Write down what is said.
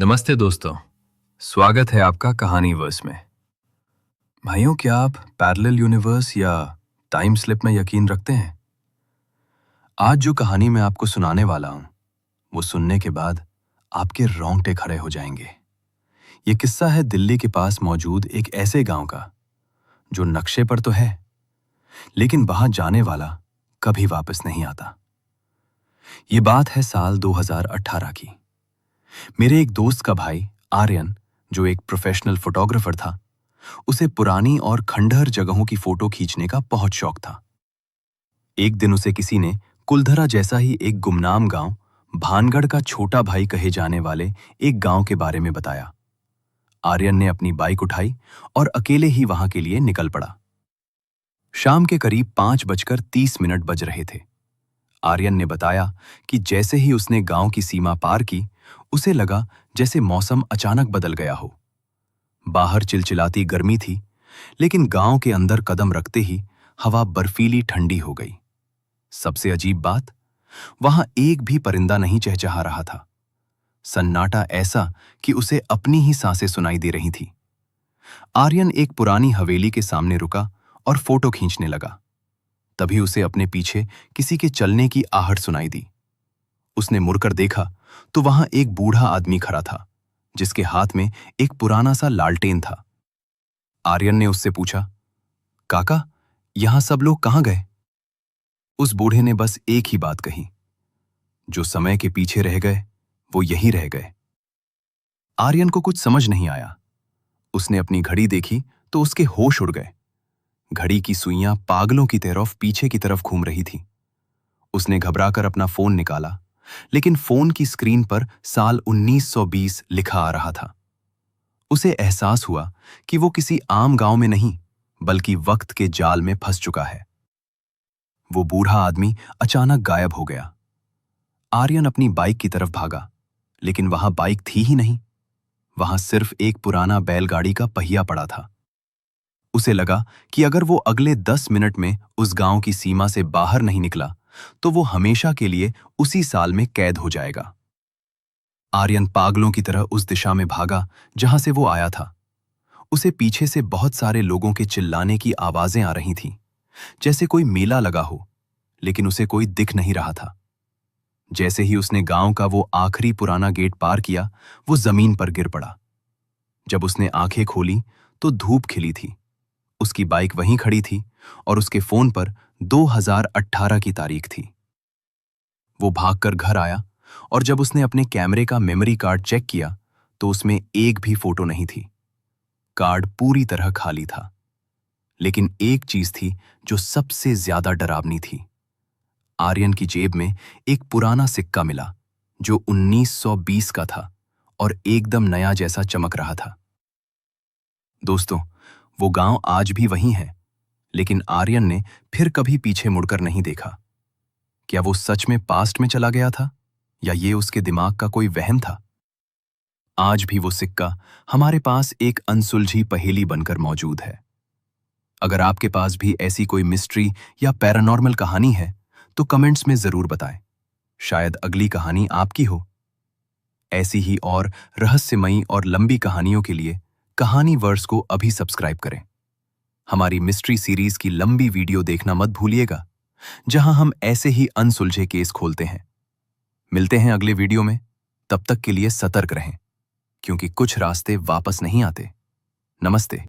नमस्ते दोस्तों, स्वागत है आपका कहानी वर्स में। भाइयों, क्या आप पैरेलल यूनिवर्स या टाइम स्लिप में यकीन रखते हैं? आज जो कहानी मैं आपको सुनाने वाला हूं, वो सुनने के बाद आपके रोंगटे खड़े हो जाएंगे। ये किस्सा है दिल्ली के पास मौजूद एक ऐसे गांव का, जो नक्शे पर तो है, लेकिन वहां जाने वाला कभी वापस नहीं आता। ये बात है साल 2018 की। मेरे एक दोस्त का भाई आर्यन, जो एक प्रोफेशनल फोटोग्राफर था, उसे पुरानी और खंडहर जगहों की फोटो खींचने का बहुत शौक था। एक दिन उसे किसी ने कुलधरा जैसा ही एक गुमनाम गांव, भानगढ़ का छोटा भाई कहे जाने वाले एक गांव के बारे में बताया। आर्यन ने अपनी बाइक उठाई और अकेले ही वहां के लिए निकल पड़ा। शाम के करीब 5:30 बज रहे थे। आर्यन ने बताया कि जैसे ही उसने गांव की सीमा पार की, उसे लगा जैसे मौसम अचानक बदल गया हो। बाहर चिलचिलाती गर्मी थी, लेकिन गांव के अंदर कदम रखते ही हवा बर्फीली ठंडी हो गई। सबसे अजीब बात, वहां एक भी परिंदा नहीं चहचहा रहा था। सन्नाटा ऐसा कि उसे अपनी ही सांसें सुनाई दे रही थी। आर्यन एक पुरानी हवेली के सामने रुका और फोटो खींचने लगा। तभी उसे अपने पीछे किसी के चलने की आहट सुनाई दी। उसने मुड़कर देखा तो वहां एक बूढ़ा आदमी खड़ा था, जिसके हाथ में एक पुराना सा लालटेन था। आर्यन ने उससे पूछा, काका, यहां सब लोग कहां गए? उस बूढ़े ने बस एक ही बात कही, जो समय के पीछे रह गए वो यहीं रह गए। आर्यन को कुछ समझ नहीं आया। उसने अपनी घड़ी देखी तो उसके होश उड़ गए। घड़ी की सुइयां पागलों की तरफ पीछे की तरफ घूम रही थी। उसने घबराकर अपना फोन निकाला, लेकिन फोन की स्क्रीन पर साल 1920 लिखा आ रहा था। उसे एहसास हुआ कि वो किसी आम गांव में नहीं, बल्कि वक्त के जाल में फंस चुका है। वो बूढ़ा आदमी अचानक गायब हो गया। आर्यन अपनी बाइक की तरफ भागा, लेकिन वहां बाइक थी ही नहीं। वहां सिर्फ एक पुराना बैलगाड़ी का पहिया पड़ा था। उसे लगा कि अगर वो अगले 10 मिनट में उस गांव की सीमा से बाहर नहीं निकला, तो वो हमेशा के लिए उसी साल में कैद हो जाएगा। आर्यन पागलों की तरह उस दिशा में भागा जहां से वो आया था। उसे पीछे से बहुत सारे लोगों के चिल्लाने की आवाजें आ रही थीं, जैसे कोई मेला लगा हो, लेकिन उसे कोई दिख नहीं रहा था। जैसे ही उसने गांव का वो आखिरी पुराना गेट पार किया, वो जमीन पर गिर पड़ा। जब उसने आंखें खोली तो धूप खिली थी। उसकी बाइक वहीं खड़ी थी और उसके फोन पर 2018 की तारीख थी। वो भागकर घर आया और जब उसने अपने कैमरे का मेमोरी कार्ड चेक किया तो उसमें एक भी फोटो नहीं थी। कार्ड पूरी तरह खाली था। लेकिन एक चीज थी जो सबसे ज्यादा डरावनी थी। आर्यन की जेब में एक पुराना सिक्का मिला, जो 1920 का था और एकदम नया जैसा चमक रहा था। दोस्तों, वो गांव आज भी वही है, लेकिन आर्यन ने फिर कभी पीछे मुड़कर नहीं देखा। क्या वो सच में पास्ट में चला गया था, या ये उसके दिमाग का कोई वहम था? आज भी वो सिक्का हमारे पास एक अनसुलझी पहेली बनकर मौजूद है। अगर आपके पास भी ऐसी कोई मिस्ट्री या पैरानॉर्मल कहानी है, तो कमेंट्स में जरूर बताएं। शायद अगली कहानी आपकी हो। ऐसी ही और रहस्यमयी और लंबी कहानियों के लिए कहानी वर्स को अभी सब्सक्राइब करें। हमारी मिस्ट्री सीरीज की लंबी वीडियो देखना मत भूलिएगा, जहां हम ऐसे ही अनसुलझे केस खोलते हैं। मिलते हैं अगले वीडियो में। तब तक के लिए सतर्क रहें, क्योंकि कुछ रास्ते वापस नहीं आते। नमस्ते।